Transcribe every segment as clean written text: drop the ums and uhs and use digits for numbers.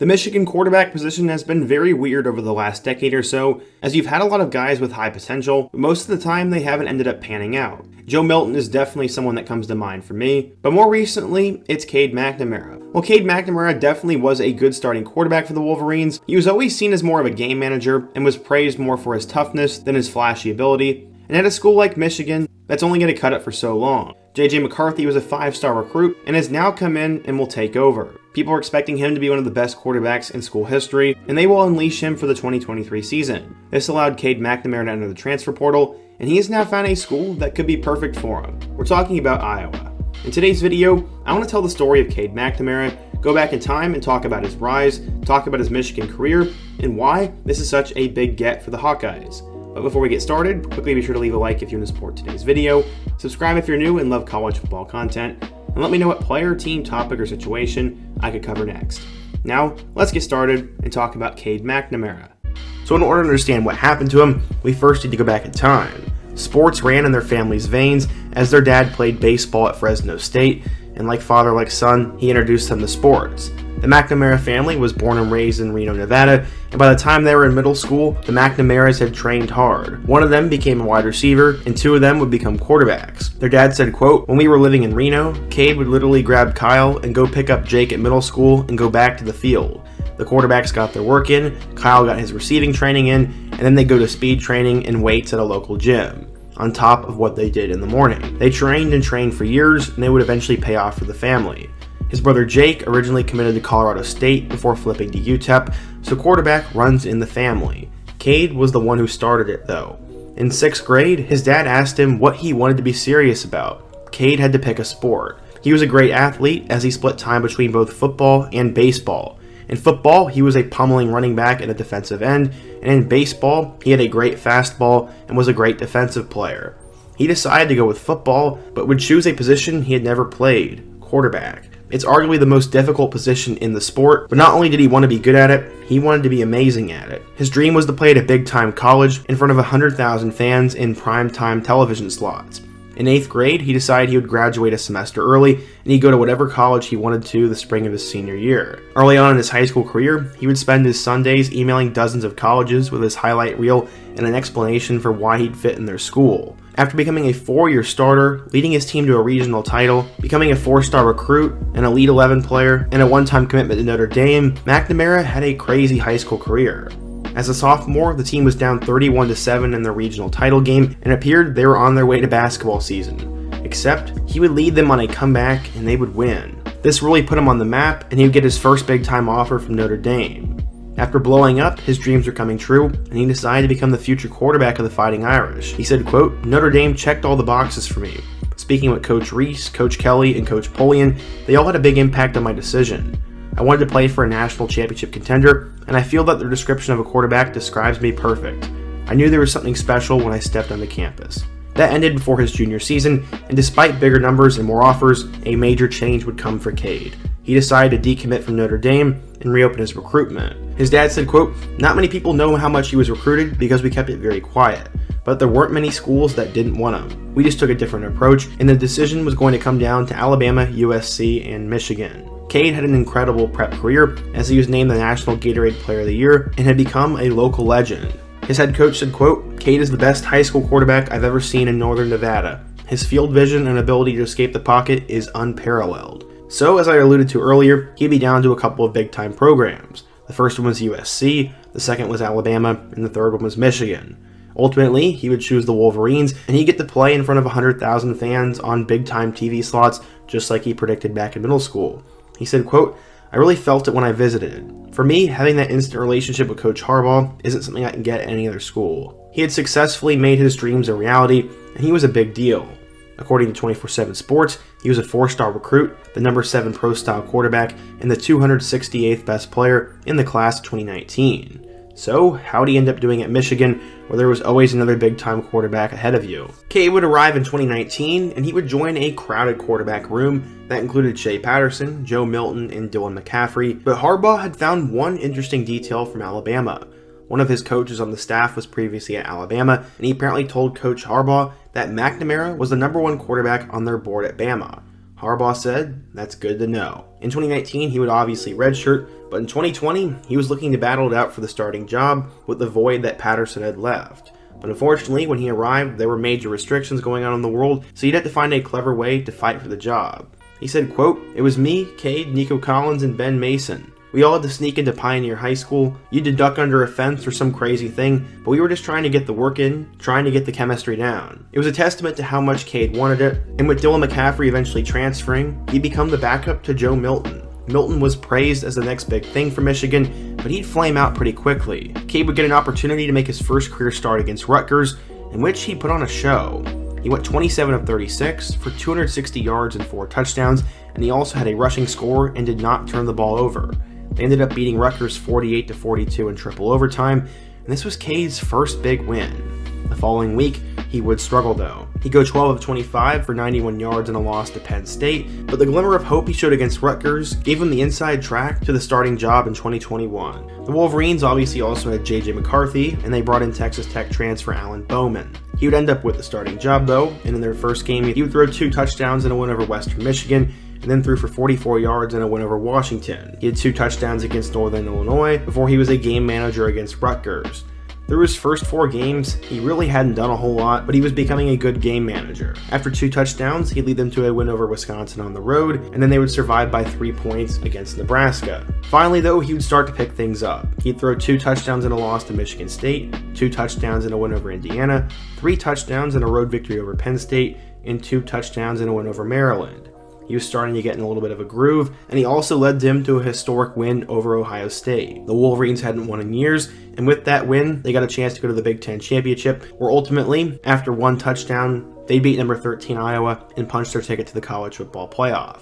The Michigan quarterback position has been very weird over the last decade or so, as you've had a lot of guys with high potential, but most of the time they haven't ended up panning out. Joe Milton is definitely someone that comes to mind for me, but more recently, it's Cade McNamara. While Cade McNamara definitely was a good starting quarterback for the Wolverines, he was always seen as more of a game manager and was praised more for his toughness than his flashy ability, and at a school like Michigan, that's only going to cut it for so long. JJ McCarthy was a 5-star recruit and has now come in and will take over. People are expecting him to be one of the best quarterbacks in school history, and they will unleash him for the 2023 season. This allowed Cade McNamara to enter the transfer portal, and he has now found a school that could be perfect for him. We're talking about Iowa. In today's video, I want to tell the story of Cade McNamara, go back in time and talk about his rise, talk about his Michigan career, and why this is such a big get for the Hawkeyes. But before we get started, quickly be sure to leave a like if you want to support today's video, subscribe if you're new and love college football content, and let me know what player, team, topic, or situation I could cover next. Now, let's get started and talk about Cade McNamara. So in order to understand what happened to him, we first need to go back in time. Sports ran in their family's veins as their dad played baseball at Fresno State, and like father, like son, he introduced them to sports. The McNamara family was born and raised in Reno, Nevada, and by the time they were in middle school, the McNamaras had trained hard. One of them became a wide receiver, and 2 of them would become quarterbacks. Their dad said, quote, "When we were living in Reno, Cade would literally grab Kyle and go pick up Jake at middle school and go back to the field. The quarterbacks got their work in, Kyle got his receiving training in, and then they go to speed training and weights at a local gym, on top of what they did in the morning. They trained and trained for years, and they would eventually pay off for the family." His brother Jake originally committed to Colorado State before flipping to UTEP, so quarterback runs in the family. Cade was the one who started it though. In 6th grade, his dad asked him what he wanted to be serious about. Cade had to pick a sport. He was a great athlete as he split time between both football and baseball. In football, he was a pummeling running back and a defensive end, and in baseball, he had a great fastball and was a great defensive player. He decided to go with football, but would choose a position he had never played, quarterback. It's arguably the most difficult position in the sport, but not only did he want to be good at it, he wanted to be amazing at it. His dream was to play at a big-time college in front of 100,000 fans in prime-time television slots. In 8th grade, he decided he would graduate a semester early, and he'd go to whatever college he wanted to the spring of his senior year. Early on in his high school career, he would spend his Sundays emailing dozens of colleges with his highlight reel and an explanation for why he'd fit in their school. After becoming a 4-year starter, leading his team to a regional title, becoming a 4-star recruit, an Elite 11 player, and a one-time commitment to Notre Dame, McNamara had a crazy high school career. As a sophomore, the team was down 31-7 in their regional title game, and it appeared they were on their way to basketball season. Except, he would lead them on a comeback, and they would win. This really put him on the map, and he would get his first big-time offer from Notre Dame. After blowing up, his dreams were coming true, and he decided to become the future quarterback of the Fighting Irish. He said, quote, "Notre Dame checked all the boxes for me. Speaking with Coach Reese, Coach Kelly, and Coach Polian, they all had a big impact on my decision. I wanted to play for a national championship contender, and I feel that their description of a quarterback describes me perfect. I knew there was something special when I stepped onto campus." That ended before his junior season, and despite bigger numbers and more offers, a major change would come for Cade. He decided to decommit from Notre Dame and reopen his recruitment. His dad said, quote, "Not many people know how much he was recruited because we kept it very quiet, but there weren't many schools that didn't want him. We just took a different approach, and the decision was going to come down to Alabama, USC, and Michigan." Cade had an incredible prep career as he was named the National Gatorade Player of the Year and had become a local legend. His head coach said, quote, "Cade is the best high school quarterback I've ever seen in Northern Nevada. His field vision and ability to escape the pocket is unparalleled." So, as I alluded to earlier, he'd be down to a couple of big-time programs. The first one was USC, the second was Alabama, and the third one was Michigan. Ultimately, he would choose the Wolverines, and he'd get to play in front of 100,000 fans on big-time TV slots, just like he predicted back in middle school. He said, quote, "I really felt it when I visited. For me, having that instant relationship with Coach Harbaugh isn't something I can get at any other school." He had successfully made his dreams a reality, and he was a big deal. According to 24/7 Sports, he was a 4-star recruit, the number 7 pro-style quarterback, and the 268th best player in the class of 2019. So, how'd he end up doing at Michigan, where there was always another big-time quarterback ahead of you? Cade would arrive in 2019, and he would join a crowded quarterback room that included Shea Patterson, Joe Milton, and Dylan McCaffrey, but Harbaugh had found one interesting detail from Alabama. One of his coaches on the staff was previously at Alabama, and he apparently told Coach Harbaugh that McNamara was the number 1 quarterback on their board at Bama. Harbaugh said, "That's good to know." In 2019, he would obviously redshirt, but in 2020, he was looking to battle it out for the starting job with the void that Patterson had left. But unfortunately, when he arrived, there were major restrictions going on in the world, so he'd have to find a clever way to fight for the job. He said, quote, "It was me, Cade, Nico Collins, and Ben Mason. We all had to sneak into Pioneer High School. You had to duck under a fence or some crazy thing, but we were just trying to get the work in, trying to get the chemistry down." It was a testament to how much Cade wanted it, and with Dylan McCaffrey eventually transferring, he'd become the backup to Joe Milton. Milton was praised as the next big thing for Michigan, but he'd flame out pretty quickly. Cade would get an opportunity to make his first career start against Rutgers, in which he put on a show. He went 27 of 36 for 260 yards and 4 touchdowns, and he also had a rushing score and did not turn the ball over. They ended up beating Rutgers 48-42 in triple overtime, and this was Cade's first big win. The following week, he would struggle though. He'd go 12 of 25 for 91 yards in a loss to Penn State, but the glimmer of hope he showed against Rutgers gave him the inside track to the starting job in 2021. The Wolverines obviously also had JJ McCarthy, and they brought in Texas Tech transfer Alan Bowman. He would end up with the starting job though, and in their first game, he would throw 2 touchdowns in a win over Western Michigan, and then threw for 44 yards in a win over Washington. He had 2 touchdowns against Northern Illinois before he was a game manager against Rutgers. Through his first 4 games, he really hadn't done a whole lot, but he was becoming a good game manager. After 2 touchdowns, he'd lead them to a win over Wisconsin on the road, and then they would survive by 3 points against Nebraska. Finally though, he would start to pick things up. He'd throw 2 touchdowns in a loss to Michigan State, 2 touchdowns in a win over Indiana, 3 touchdowns in a road victory over Penn State, and 2 touchdowns in a win over Maryland. He was starting to get in a little bit of a groove, and he also led them to a historic win over Ohio State. The Wolverines hadn't won in years, and with that win, they got a chance to go to the Big Ten Championship, where ultimately, after 1 touchdown, they beat number 13 Iowa and punched their ticket to the college football playoff.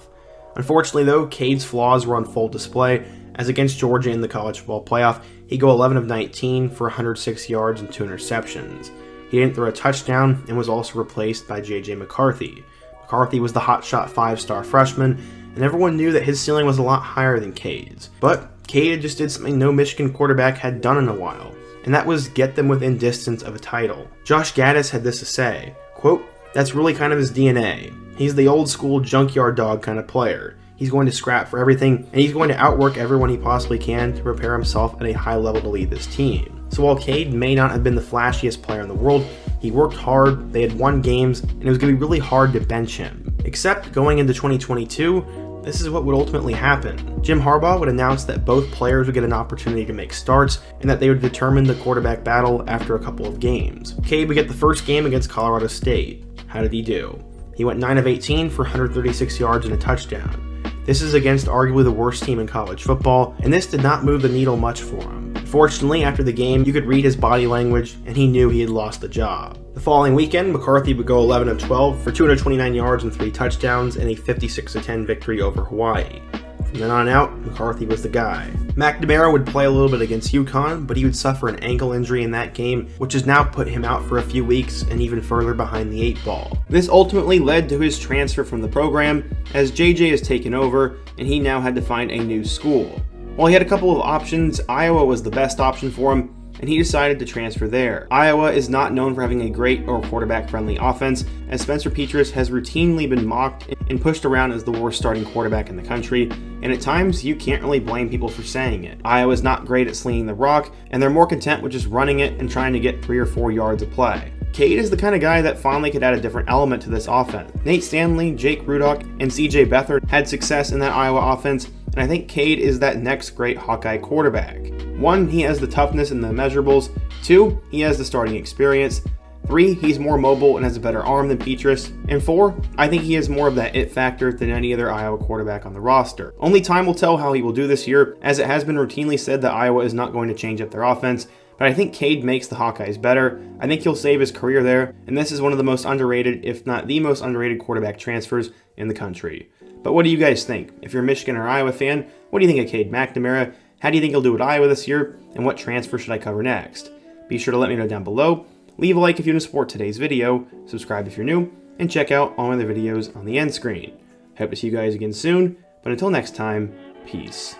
Unfortunately though, Cade's flaws were on full display, as against Georgia in the college football playoff, he'd go 11 of 19 for 106 yards and 2 interceptions. He didn't throw a touchdown and was also replaced by JJ McCarthy. McCarthy was the hotshot 5-star freshman, and everyone knew that his ceiling was a lot higher than Cade's. But Cade just did something no Michigan quarterback had done in a while, and that was get them within distance of a title. Josh Gaddis had this to say, quote, "That's really kind of his DNA. He's the old school junkyard dog kind of player. He's going to scrap for everything, and he's going to outwork everyone he possibly can to prepare himself at a high level to lead this team." So while Cade may not have been the flashiest player in the world, he worked hard, they had won games, and it was going to be really hard to bench him. Except going into 2022, this is what would ultimately happen. Jim Harbaugh would announce that both players would get an opportunity to make starts, and that they would determine the quarterback battle after a couple of games. Cade would get the first game against Colorado State. How did he do? He went 9 of 18 for 136 yards and a touchdown. This is against arguably the worst team in college football, and this did not move the needle much for him. Fortunately, after the game, you could read his body language, and he knew he had lost the job. The following weekend, McCarthy would go 11 of 12 for 229 yards and 3 touchdowns in a 56-10 victory over Hawaii. From then on out, McCarthy was the guy. McNamara would play a little bit against UConn, but he would suffer an ankle injury in that game, which has now put him out for a few weeks and even further behind the 8 ball. This ultimately led to his transfer from the program, as JJ has taken over, and he now had to find a new school. While he had a couple of options, Iowa was the best option for him, and he decided to transfer there. Iowa is not known for having a great or quarterback-friendly offense, as Spencer Petras has routinely been mocked and pushed around as the worst starting quarterback in the country, and at times you can't really blame people for saying it. Iowa's not great at slinging the rock, and they're more content with just running it and trying to get 3 or 4 yards of play. Cade is the kind of guy that finally could add a different element to this offense. Nate Stanley, Jake Rudock, and CJ Beathard had success in that Iowa offense, and I think Cade is that next great Hawkeye quarterback. 1, he has the toughness and the measurables. 2, he has the starting experience. 3, he's more mobile and has a better arm than Petras. And 4, I think he has more of that it factor than any other Iowa quarterback on the roster. Only time will tell how he will do this year, as it has been routinely said that Iowa is not going to change up their offense, but I think Cade makes the Hawkeyes better. I think he'll save his career there, and this is one of the most underrated, if not the most underrated quarterback transfers in the country. But what do you guys think? If you're a Michigan or Iowa fan, what do you think of Cade McNamara? How do you think he'll do at Iowa this year? And what transfer should I cover next? Be sure to let me know down below. Leave a like if you want to support today's video, subscribe if you're new, and check out all my other videos on the end screen. Hope to see you guys again soon, but until next time, peace.